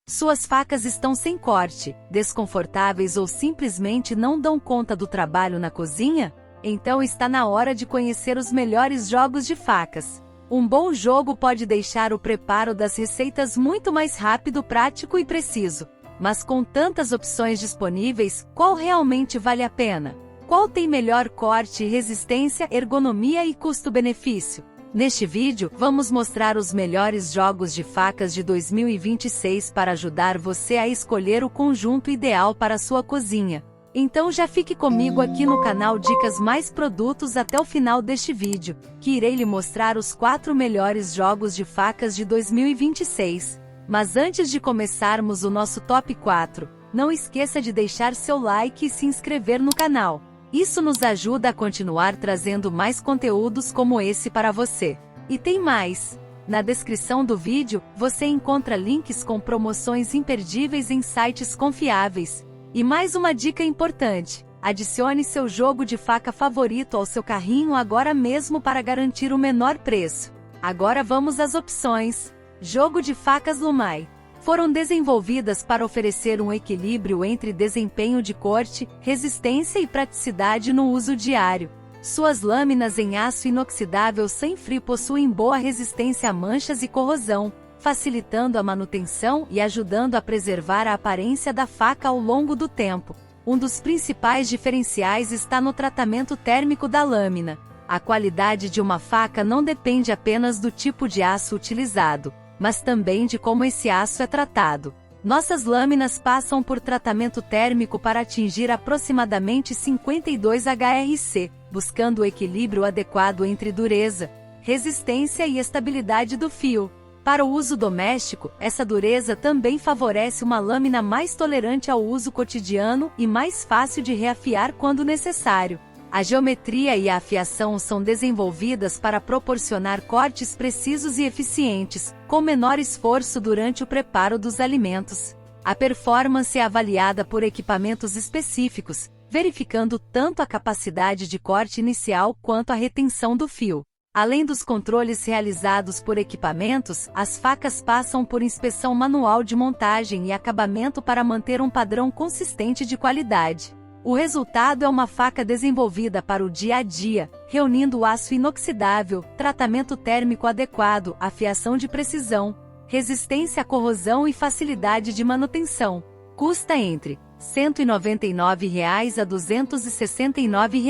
Suas facas estão sem corte, desconfortáveis ou simplesmente não dão conta do trabalho na cozinha? Então está na hora de conhecer os melhores jogos de facas. Um bom jogo pode deixar o preparo das receitas muito mais rápido, prático e preciso. Mas com tantas opções disponíveis, qual realmente vale a pena? Qual tem melhor corte, resistência, ergonomia e custo-benefício? Neste vídeo, vamos mostrar os melhores jogos de facas de 2026 para ajudar você a escolher o conjunto ideal para a sua cozinha. Então já fique comigo aqui no canal Dicas Mais Produtos até o final deste vídeo, que irei lhe mostrar os 4 melhores jogos de facas de 2026. Mas antes de começarmos o nosso top 4, não esqueça de deixar seu like e se inscrever no canal. Isso nos ajuda a continuar trazendo mais conteúdos como esse para você. E tem mais! Na descrição do vídeo, você encontra links com promoções imperdíveis em sites confiáveis. E mais uma dica importante: adicione seu jogo de faca favorito ao seu carrinho agora mesmo para garantir o menor preço. Agora vamos às opções. Jogo de facas Lumai. Foram desenvolvidas para oferecer um equilíbrio entre desempenho de corte, resistência e praticidade no uso diário. Suas lâminas em aço inoxidável sem frio possuem boa resistência a manchas e corrosão, facilitando a manutenção e ajudando a preservar a aparência da faca ao longo do tempo. Um dos principais diferenciais está no tratamento térmico da lâmina. A qualidade de uma faca não depende apenas do tipo de aço utilizado, mas também de como esse aço é tratado. Nossas lâminas passam por tratamento térmico para atingir aproximadamente 52 HRC, buscando o equilíbrio adequado entre dureza, resistência e estabilidade do fio. Para o uso doméstico, essa dureza também favorece uma lâmina mais tolerante ao uso cotidiano e mais fácil de reafiar quando necessário. A geometria e a afiação são desenvolvidas para proporcionar cortes precisos e eficientes, com menor esforço durante o preparo dos alimentos. A performance é avaliada por equipamentos específicos, verificando tanto a capacidade de corte inicial quanto a retenção do fio. Além dos controles realizados por equipamentos, as facas passam por inspeção manual de montagem e acabamento para manter um padrão consistente de qualidade. O resultado é uma faca desenvolvida para o dia a dia, reunindo aço inoxidável, tratamento térmico adequado, afiação de precisão, resistência à corrosão e facilidade de manutenção. Custa entre R$ 199 a R$ 269.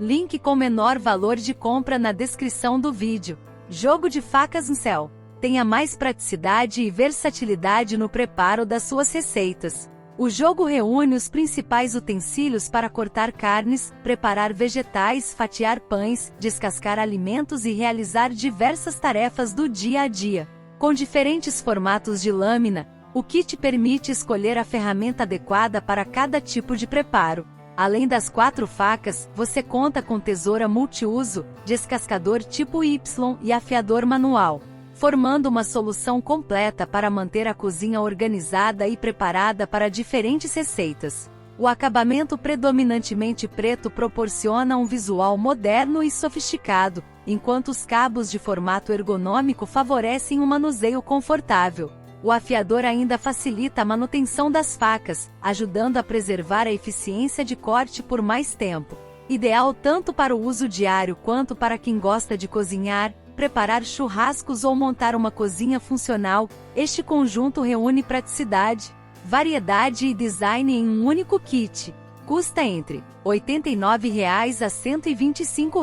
Link com menor valor de compra na descrição do vídeo. Jogo de facas Incel. Tenha mais praticidade e versatilidade no preparo das suas receitas. O jogo reúne os principais utensílios para cortar carnes, preparar vegetais, fatiar pães, descascar alimentos e realizar diversas tarefas do dia a dia. Com diferentes formatos de lâmina, o kit permite escolher a ferramenta adequada para cada tipo de preparo. Além das 4 facas, você conta com tesoura multiuso, descascador tipo Y e afiador manual, formando uma solução completa para manter a cozinha organizada e preparada para diferentes receitas. O acabamento predominantemente preto proporciona um visual moderno e sofisticado, enquanto os cabos de formato ergonômico favorecem um manuseio confortável. O afiador ainda facilita a manutenção das facas, ajudando a preservar a eficiência de corte por mais tempo. Ideal tanto para o uso diário quanto para quem gosta de cozinhar, preparar churrascos ou montar uma cozinha funcional. Este conjunto reúne praticidade, variedade e design em um único kit. Custa entre R$ 89 a R$ 125.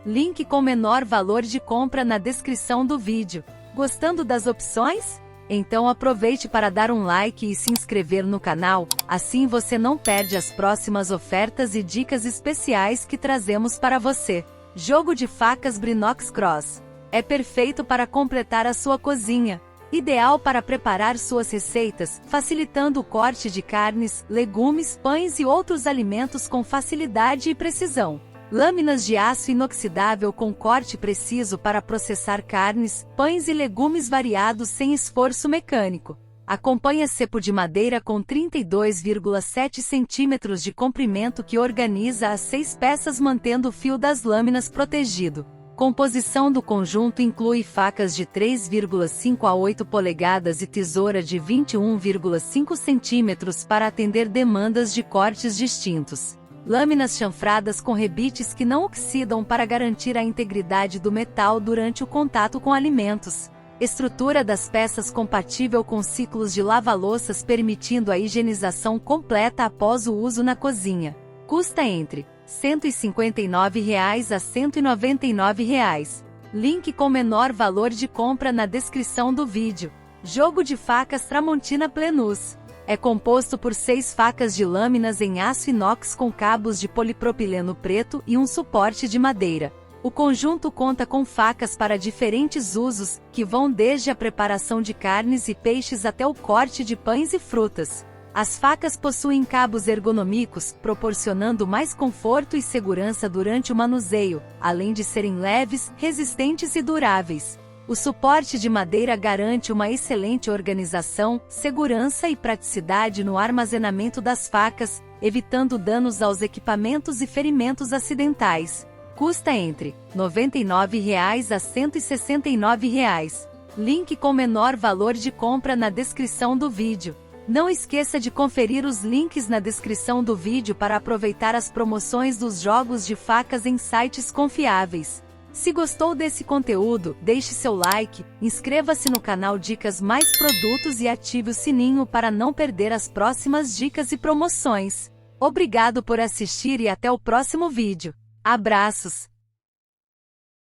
Link com menor valor de compra na descrição do vídeo. Gostando das opções? Então aproveite para dar um like e se inscrever no canal, assim você não perde as próximas ofertas e dicas especiais que trazemos para você. Jogo de facas Brinox Cross. É perfeito para completar a sua cozinha. Ideal para preparar suas receitas, facilitando o corte de carnes, legumes, pães e outros alimentos com facilidade e precisão. Lâminas de aço inoxidável com corte preciso para processar carnes, pães e legumes variados sem esforço mecânico. Acompanha cepo de madeira com 32,7 cm de comprimento que organiza as 6 peças mantendo o fio das lâminas protegido. Composição do conjunto inclui facas de 3,5 a 8 polegadas e tesoura de 21,5 centímetros para atender demandas de cortes distintos. Lâminas chanfradas com rebites que não oxidam para garantir a integridade do metal durante o contato com alimentos. Estrutura das peças compatível com ciclos de lava-louças permitindo a higienização completa após o uso na cozinha. Custa entre R$ 159 a R$ 199. Link com menor valor de compra na descrição do vídeo. Jogo de facas Tramontina Plenus. É composto por 6 facas de lâminas em aço inox com cabos de polipropileno preto e um suporte de madeira. O conjunto conta com facas para diferentes usos, que vão desde a preparação de carnes e peixes até o corte de pães e frutas. As facas possuem cabos ergonômicos, proporcionando mais conforto e segurança durante o manuseio, além de serem leves, resistentes e duráveis. O suporte de madeira garante uma excelente organização, segurança e praticidade no armazenamento das facas, evitando danos aos equipamentos e ferimentos acidentais. Custa entre R$ 99 a R$ 169. Link com menor valor de compra na descrição do vídeo. Não esqueça de conferir os links na descrição do vídeo para aproveitar as promoções dos jogos de facas em sites confiáveis. Se gostou desse conteúdo, deixe seu like, inscreva-se no canal Dicas Mais Produtos e ative o sininho para não perder as próximas dicas e promoções. Obrigado por assistir e até o próximo vídeo. Abraços!